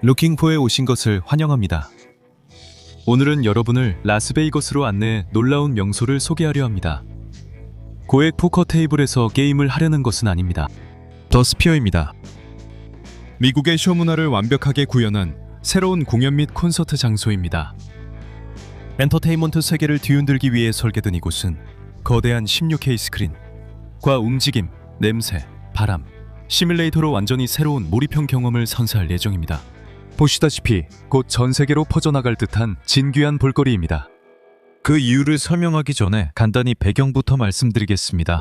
루킹포에 오신 것을 환영합니다. 오늘은 여러분을 라스베이거스로 안내해 놀라운 명소를 소개하려 합니다. 고액 포커 테이블에서 게임을 하려는 것은 아닙니다. 더 스피어입니다. 미국의 쇼 문화를 완벽하게 구현한 새로운 공연 및 콘서트 장소입니다. 엔터테인먼트 세계를 뒤흔들기 위해 설계된 이곳은 거대한 16K 스크린과 움직임, 냄새, 바람, 시뮬레이터로 완전히 새로운 몰입형 경험을 선사할 예정입니다. 보시다시피 곧 전 세계로 퍼져나갈 듯한 진귀한 볼거리입니다. 그 이유를 설명하기 전에 간단히 배경부터 말씀드리겠습니다.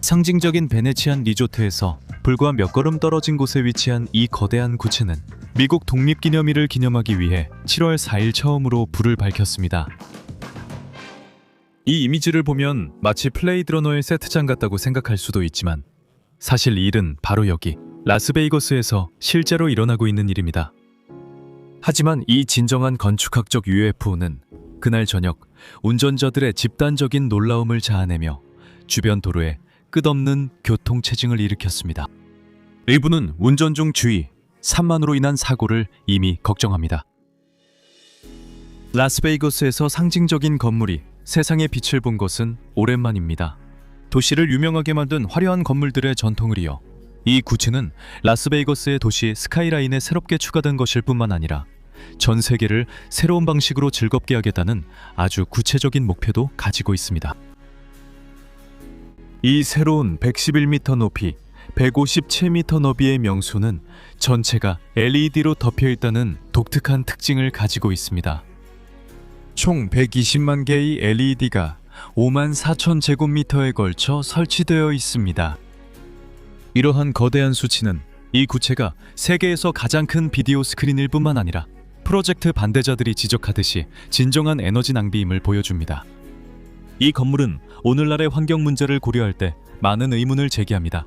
상징적인 베네치안 리조트에서 불과 몇 걸음 떨어진 곳에 위치한 이 거대한 구체는 미국 독립기념일을 기념하기 위해 7월 4일 처음으로 불을 밝혔습니다. 이 이미지를 보면 마치 플레이드 러너의 세트장 같다고 생각할 수도 있지만 사실 이 일은 바로 여기 라스베이거스에서 실제로 일어나고 있는 일입니다. 하지만 이 진정한 건축학적 UFO는 그날 저녁 운전자들의 집단적인 놀라움을 자아내며 주변 도로에 끝없는 교통체증을 일으켰습니다. 일부는 운전 중 주의, 산만으로 인한 사고를 이미 걱정합니다. 라스베이거스에서 상징적인 건물이 세상의 빛을 본 것은 오랜만입니다. 도시를 유명하게 만든 화려한 건물들의 전통을 이어 이 구체는 라스베이거스의 도시 스카이라인에 새롭게 추가된 것일 뿐만 아니라 전 세계를 새로운 방식으로 즐겁게 하겠다는 아주 구체적인 목표도 가지고 있습니다. 이 새로운 111m 높이, 157m 너비의 명소는 전체가 LED로 덮여 있다는 독특한 특징을 가지고 있습니다. 총 120만 개의 LED가 5만 4천 제곱미터에 걸쳐 설치되어 있습니다. 이러한 거대한 수치는 이 구체가 세계에서 가장 큰 비디오 스크린일 뿐만 아니라 프로젝트 반대자들이 지적하듯이 진정한 에너지 낭비임을 보여줍니다. 이 건물은 오늘날의 환경 문제를 고려할 때 많은 의문을 제기합니다.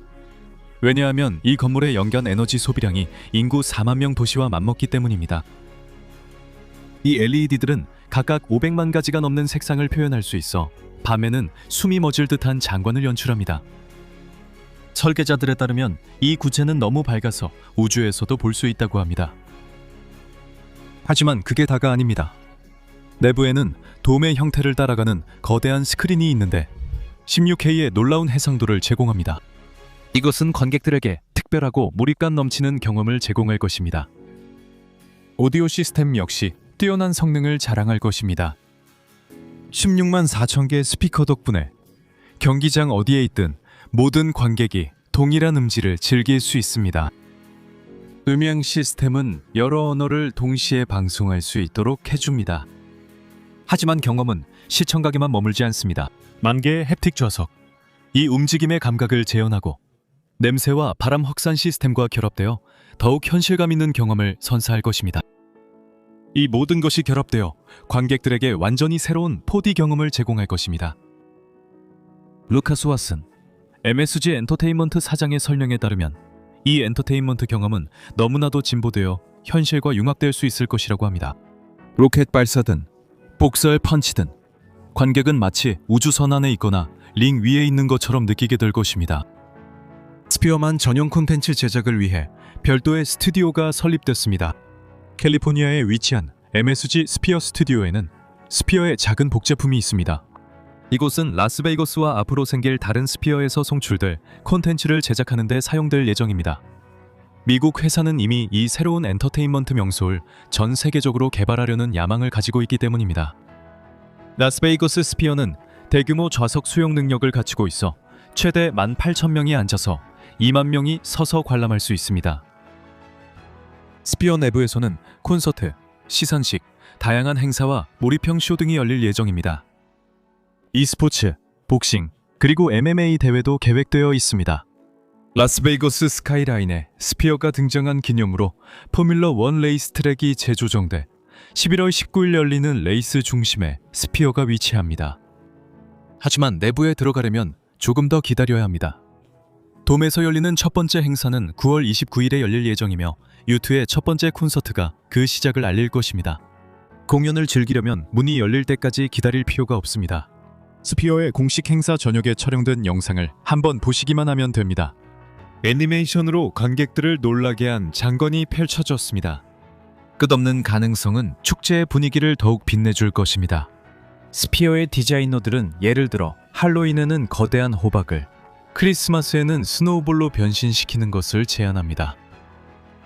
왜냐하면 이 건물의 연간 에너지 소비량이 인구 4만 명 도시와 맞먹기 때문입니다. 이 LED들은 각각 500만 가지가 넘는 색상을 표현할 수 있어 밤에는 숨이 멎을 듯한 장관을 연출합니다. 설계자들에 따르면 이 구체는 너무 밝아서 우주에서도 볼 수 있다고 합니다. 하지만 그게 다가 아닙니다. 내부에는 돔의 형태를 따라가는 거대한 스크린이 있는데 16K의 놀라운 해상도를 제공합니다. 이것은 관객들에게 특별하고 몰입감 넘치는 경험을 제공할 것입니다. 오디오 시스템 역시 뛰어난 성능을 자랑할 것입니다. 16만 4천 개의 스피커 덕분에 경기장 어디에 있든 모든 관객이 동일한 음질을 즐길 수 있습니다. 음향 시스템은 여러 언어를 동시에 방송할 수 있도록 해줍니다. 하지만 경험은 시청각에만 머물지 않습니다. 만 개의 햅틱 좌석, 이 움직임의 감각을 재현하고 냄새와 바람 확산 시스템과 결합되어 더욱 현실감 있는 경험을 선사할 것입니다. 이 모든 것이 결합되어 관객들에게 완전히 새로운 4D 경험을 제공할 것입니다. 루카스 왓슨, MSG 엔터테인먼트 사장의 설명에 따르면 이 엔터테인먼트 경험은 너무나도 진보되어 현실과 융합될 수 있을 것이라고 합니다. 로켓 발사든 복설 펀치든 관객은 마치 우주선 안에 있거나 링 위에 있는 것처럼 느끼게 될 것입니다. 스피어만 전용 콘텐츠 제작을 위해 별도의 스튜디오가 설립됐습니다. 캘리포니아에 위치한 MSG 스피어 스튜디오에는 스피어의 작은 복제품이 있습니다. 이곳은 라스베이거스와 앞으로 생길 다른 스피어에서 송출될 콘텐츠를 제작하는 데 사용될 예정입니다. 미국 회사는 이미 이 새로운 엔터테인먼트 명소를 전 세계적으로 개발하려는 야망을 가지고 있기 때문입니다. 라스베이거스 스피어는 대규모 좌석 수용 능력을 갖추고 있어 최대 18,000명이 앉아서 2만 명이 서서 관람할 수 있습니다. 스피어 내부에서는 콘서트, 시상식, 다양한 행사와 몰입형 쇼 등이 열릴 예정입니다. e스포츠, 복싱, 그리고 MMA 대회도 계획되어 있습니다. 라스베이거스 스카이라인에 스피어가 등장한 기념으로 포뮬러 1 레이스 트랙이 재조정돼 11월 19일 열리는 레이스 중심에 스피어가 위치합니다. 하지만 내부에 들어가려면 조금 더 기다려야 합니다. 돔에서 열리는 첫 번째 행사는 9월 29일에 열릴 예정이며 U2의 첫 번째 콘서트가 그 시작을 알릴 것입니다. 공연을 즐기려면 문이 열릴 때까지 기다릴 필요가 없습니다. 스피어의 공식 행사 저녁에 촬영된 영상을 한번 보시기만 하면 됩니다. 애니메이션으로 관객들을 놀라게 한 장관이 펼쳐졌습니다. 끝없는 가능성은 축제의 분위기를 더욱 빛내줄 것입니다. 스피어의 디자이너들은 예를 들어 할로윈에는 거대한 호박을, 크리스마스에는 스노우볼로 변신시키는 것을 제안합니다.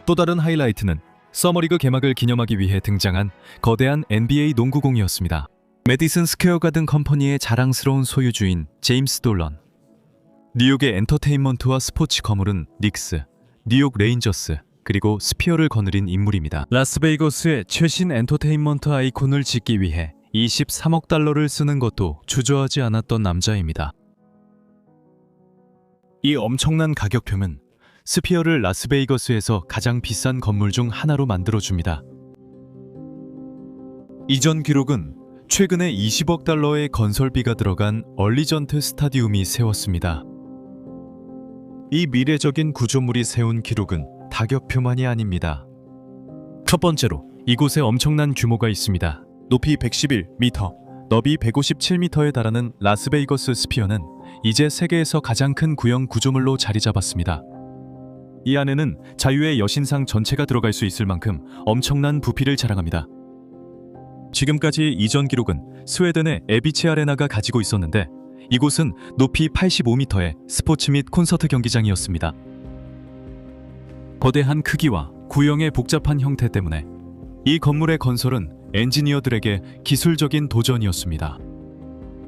또 다른 하이라이트는 서머리그 개막을 기념하기 위해 등장한 거대한 NBA 농구공이었습니다. 메디슨 스퀘어 가든 컴퍼니의 자랑스러운 소유주인 제임스 돌런, 뉴욕의 엔터테인먼트와 스포츠 거물은 닉스, 뉴욕 레인저스, 그리고 스피어를 거느린 인물입니다. 라스베이거스의 최신 엔터테인먼트 아이콘을 짓기 위해 23억 달러를 쓰는 것도 주저하지 않았던 남자입니다. 이 엄청난 가격표는 스피어를 라스베이거스에서 가장 비싼 건물 중 하나로 만들어줍니다. 이전 기록은 최근에 20억 달러의 건설비가 들어간 얼리전트 스타디움이 세웠습니다. 이 미래적인 구조물이 세운 기록은 다격표만이 아닙니다. 첫 번째로 이곳에 엄청난 규모가 있습니다. 높이 111m, 너비 157m에 달하는 라스베이거스 스피어는 이제 세계에서 가장 큰 구형 구조물로 자리 잡았습니다. 이 안에는 자유의 여신상 전체가 들어갈 수 있을 만큼 엄청난 부피를 자랑합니다. 지금까지 이전 기록은 스웨덴의 에비치 아레나가 가지고 있었는데 이곳은 높이 85m의 스포츠 및 콘서트 경기장이었습니다. 거대한 크기와 구형의 복잡한 형태 때문에 이 건물의 건설은 엔지니어들에게 기술적인 도전이었습니다.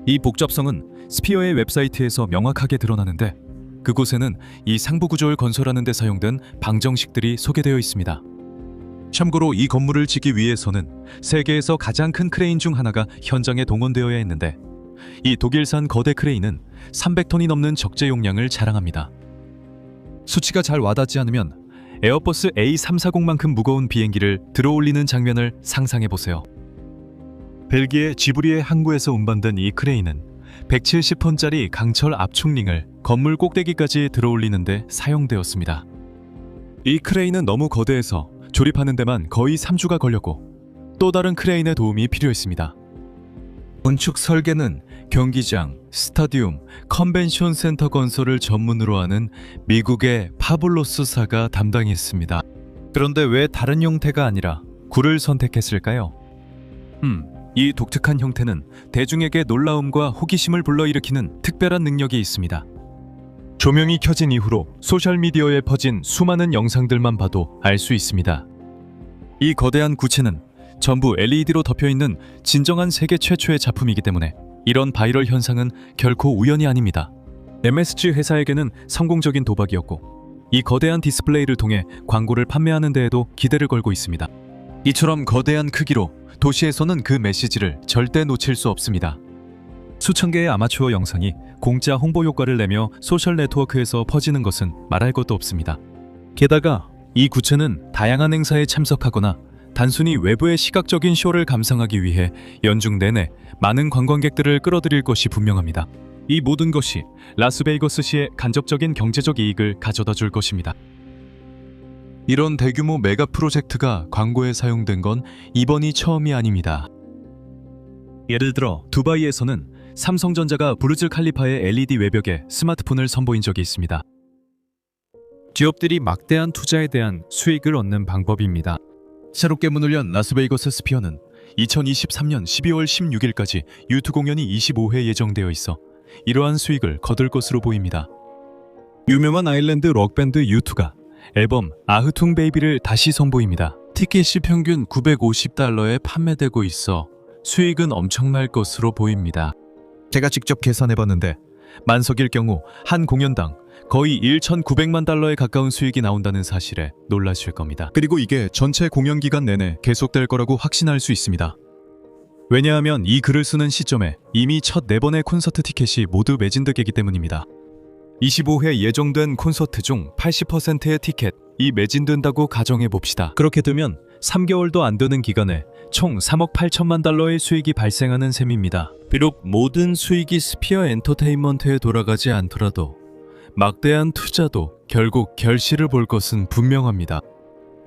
이 복잡성은 스피어의 웹사이트에서 명확하게 드러나는데 그곳에는 이 상부 구조를 건설하는 데 사용된 방정식들이 소개되어 있습니다. 참고로 이 건물을 짓기 위해서는 세계에서 가장 큰 크레인 중 하나가 현장에 동원되어야 했는데 이 독일산 거대 크레인은 300톤이 넘는 적재 용량을 자랑합니다. 수치가 잘 와닿지 않으면 에어버스 A340만큼 무거운 비행기를 들어올리는 장면을 상상해보세요. 벨기에 지브리의 항구에서 운반된 이 크레인은 170톤짜리 강철 압축링을 건물 꼭대기까지 들어올리는 데 사용되었습니다. 이 크레인은 너무 거대해서 조립하는 데만 거의 3주가 걸렸고 또 다른 크레인의 도움이 필요했습니다. 건축 설계는 경기장, 스타디움, 컨벤션 센터 건설을 전문으로 하는 미국의 파블로스사가 담당했습니다. 그런데 왜 다른 형태가 아니라 굴을 선택했을까요? 이 독특한 형태는 대중에게 놀라움과 호기심을 불러일으키는 특별한 능력이 있습니다. 조명이 켜진 이후로 소셜미디어에 퍼진 수많은 영상들만 봐도 알 수 있습니다. 이 거대한 구체는 전부 LED로 덮여있는 진정한 세계 최초의 작품이기 때문에 이런 바이럴 현상은 결코 우연이 아닙니다. MSG 회사에게는 성공적인 도박이었고 이 거대한 디스플레이를 통해 광고를 판매하는 데에도 기대를 걸고 있습니다. 이처럼 거대한 크기로 도시에서는 그 메시지를 절대 놓칠 수 없습니다. 수천 개의 아마추어 영상이 공짜 홍보 효과를 내며 소셜 네트워크에서 퍼지는 것은 말할 것도 없습니다. 게다가 이 구체는 다양한 행사에 참석하거나 단순히 외부의 시각적인 쇼를 감상하기 위해 연중 내내 많은 관광객들을 끌어들일 것이 분명합니다. 이 모든 것이 라스베이거스시의 간접적인 경제적 이익을 가져다 줄 것입니다. 이런 대규모 메가 프로젝트가 광고에 사용된 건 이번이 처음이 아닙니다. 예를 들어 두바이에서는 삼성전자가 부르즈 칼리파의 LED 외벽에 스마트폰을 선보인 적이 있습니다. 기업들이 막대한 투자에 대한 수익을 얻는 방법입니다. 새롭게 문을 연 라스베이거스 스피어는 2023년 12월 16일까지 유투 공연이 25회 예정되어 있어 이러한 수익을 거둘 것으로 보입니다. 유명한 아일랜드 록밴드 U2가 앨범 아흐퉁 베이비를 다시 선보입니다. 티켓이 평균 950달러에 판매되고 있어 수익은 엄청날 것으로 보입니다. 제가 직접 계산해봤는데 만석일 경우 한 공연당 거의 1,900만 달러에 가까운 수익이 나온다는 사실에 놀라실 겁니다. 그리고 이게 전체 공연 기간 내내 계속될 거라고 확신할 수 있습니다. 왜냐하면 이 글을 쓰는 시점에 이미 첫 4번의 콘서트 티켓이 모두 매진되기 때문입니다. 25회 예정된 콘서트 중 80%의 티켓이 매진된다고 가정해봅시다. 그렇게 되면 3개월도 안 되는 기간에 총 3억 8천만 달러의 수익이 발생하는 셈입니다. 비록 모든 수익이 스피어 엔터테인먼트에 돌아가지 않더라도 막대한 투자도 결국 결실을 볼 것은 분명합니다.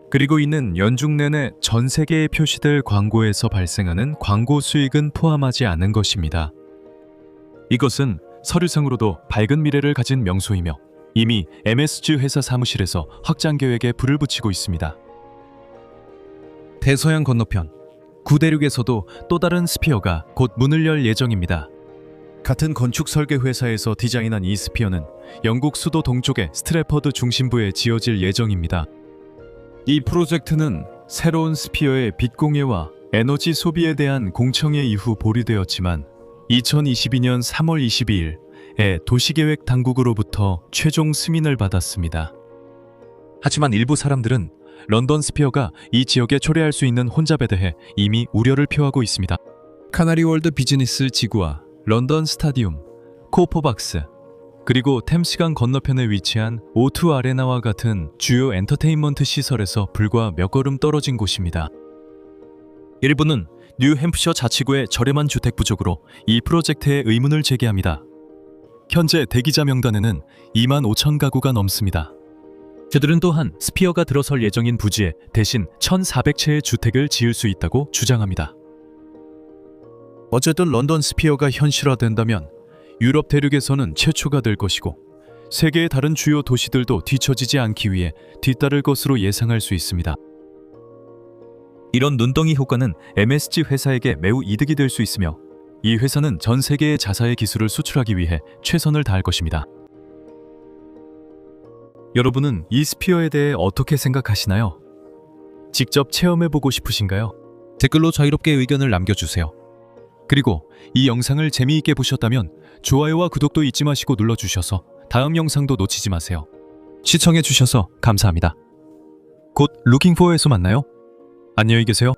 그리고 이는 연중 내내 전 세계에 표시될 광고에서 발생하는 광고 수익은 포함하지 않은 것입니다. 이것은 서류상으로도 밝은 미래를 가진 명소이며 이미 MSG 회사 사무실에서 확장 계획에 불을 붙이고 있습니다. 대서양 건너편 구대륙에서도 또 다른 스피어가 곧 문을 열 예정입니다. 같은 건축 설계 회사에서 디자인한 이 스피어는 영국 수도 동쪽의 스트래퍼드 중심부에 지어질 예정입니다. 이 프로젝트는 새로운 스피어의 빛 공해와 에너지 소비에 대한 공청회 이후 보류되었지만 2022년 3월 22일에 도시계획 당국으로부터 최종 승인을 받았습니다. 하지만 일부 사람들은 런던 스피어가 이 지역에 초래할 수 있는 혼잡에 대해 이미 우려를 표하고 있습니다. 카나리 월드 비즈니스 지구와 런던 스타디움, 코퍼박스, 그리고 템스강 건너편에 위치한 O2 아레나와 같은 주요 엔터테인먼트 시설에서 불과 몇 걸음 떨어진 곳입니다. 일부는 뉴햄프셔 자치구의 저렴한 주택 부족으로 이 프로젝트에 의문을 제기합니다. 현재 대기자 명단에는 2만 5천 가구가 넘습니다. 그들은 또한 스피어가 들어설 예정인 부지에 대신 1,400채의 주택을 지을 수 있다고 주장합니다. 어쨌든 런던 스피어가 현실화된다면 유럽 대륙에서는 최초가 될 것이고 세계의 다른 주요 도시들도 뒤처지지 않기 위해 뒤따를 것으로 예상할 수 있습니다. 이런 눈덩이 효과는 MSG 회사에게 매우 이득이 될 수 있으며 이 회사는 전 세계의 자사의 기술을 수출하기 위해 최선을 다할 것입니다. 여러분은 이 스피어에 대해 어떻게 생각하시나요? 직접 체험해보고 싶으신가요? 댓글로 자유롭게 의견을 남겨주세요. 그리고 이 영상을 재미있게 보셨다면 좋아요와 구독도 잊지 마시고 눌러주셔서 다음 영상도 놓치지 마세요. 시청해주셔서 감사합니다. 곧 루킹포에서 만나요. 안녕히 계세요.